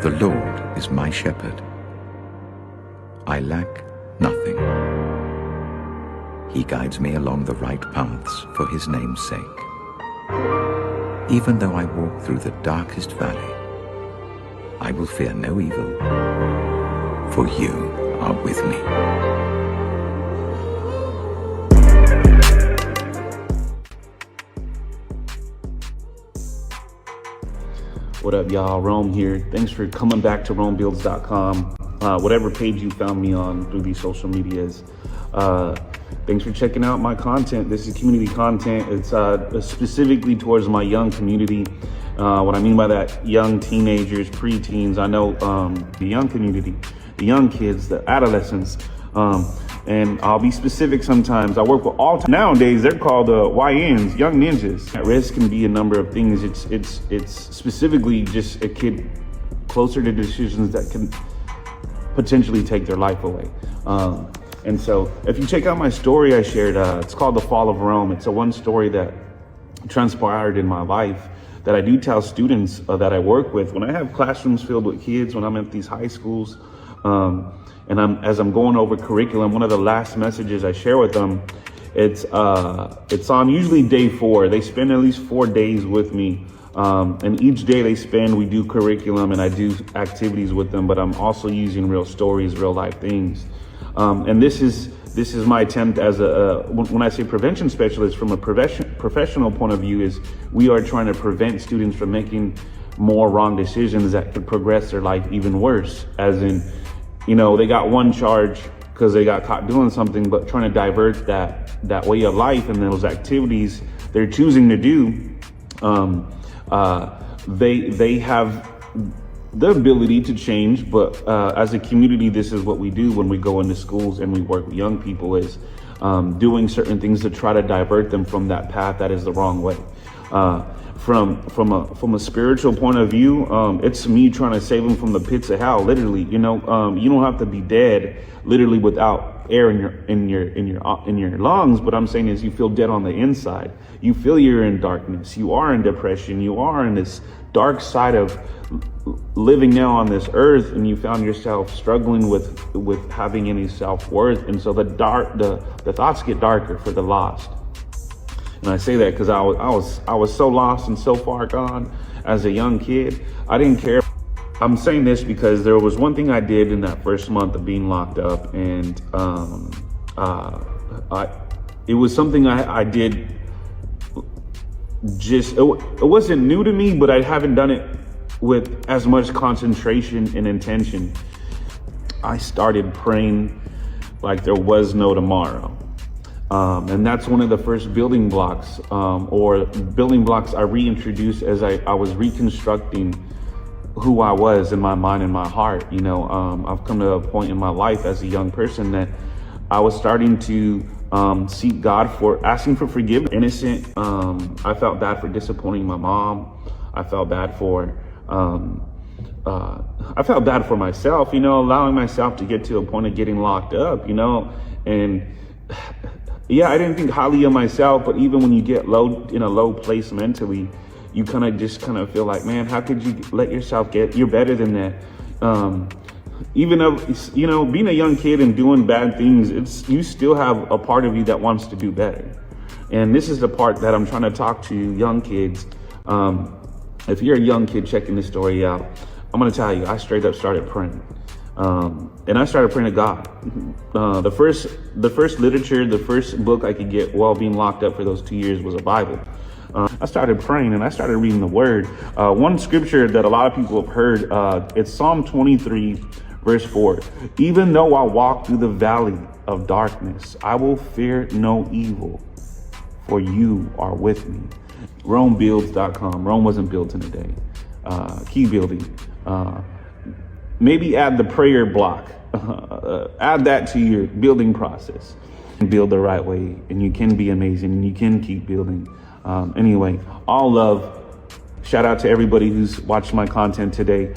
The Lord is my shepherd. I lack nothing. He guides me along the right paths for his name's sake. Even though I walk through the darkest valley, I will fear no evil, for you are with me. What up, y'all? Rome here. Thanks for coming back to RomeBuilds.com. Whatever page you found me on through these social medias. Thanks for checking out my content. This is community content. It's specifically towards my young community. What I mean by that, young teenagers, preteens. I know the young community, the young kids, the adolescents. And I'll be specific sometimes. I work with nowadays they're called YNs, young ninjas. At risk can be a number of things. It's specifically just a kid closer to decisions that can potentially take their life away. And so if you check out my story I shared, it's called The Fall of Rome. It's a one story that transpired in my life that I do tell students that I work with. When I have classrooms filled with kids, when I'm at these high schools, and as I'm going over curriculum, one of the last messages I share with them, it's on usually day 4. They spend at least 4 days with me. And each day they spend, we do curriculum and I do activities with them, but I'm also using real stories, real life things. And this is my attempt as when I say prevention specialist from a professional point of view, is we are trying to prevent students from making more wrong decisions that could progress their life even worse. As in, they got one charge because they got caught doing something, but trying to divert that way of life and those activities they're choosing to do. They have the ability to change, but as a community, this is what we do when we go into schools and we work with young people, is doing certain things to try to divert them from that path that is the wrong way. From a spiritual point of view, it's me trying to save them from the pits of hell. Literally, you don't have to be dead, literally, without air in your lungs. But I'm saying is, you feel dead on the inside. You feel you're in darkness. You are in depression. You are in this dark side of living now on this earth, and you found yourself struggling with having any self-worth. And so the thoughts get darker for the lost. And I say that because I was so lost and so far gone as a young kid. I didn't care. I'm saying this because there was one thing I did in that first month of being locked up, and it was something I did. It wasn't new to me, but I haven't done it with as much concentration and intention. I started praying like there was no tomorrow. And that's one of the first building blocks I reintroduced as I was reconstructing who I was in my mind and my heart. I've come to a point in my life as a young person that I was starting to seek God for asking for forgiveness. Innocent. I felt bad for disappointing my mom. I felt bad for myself, allowing myself to get to a point of getting locked up, and yeah, I didn't think highly of myself, but even when you get in a low place mentally, you kind of feel like, man, how could you let yourself you're better than that. Even though, being a young kid and doing bad things, you still have a part of you that wants to do better. And this is the part that I'm trying to talk to young kids. If you're a young kid checking this story out, I'm going to tell you, I straight up started praying. And I started praying to God. The first literature, the first book I could get while being locked up for those 2 years was a Bible. I started praying and I started reading the word. One scripture that a lot of people have heard, it's Psalm 23, verse 4. Even though I walk through the valley of darkness, I will fear no evil, for you are with me. RomeBuilds.com. Rome wasn't built in a day. Key building. Maybe add the prayer block. Add that to your building process. Build the right way, and you can be amazing, and you can keep building. Anyway, all love. Shout out to everybody who's watched my content today.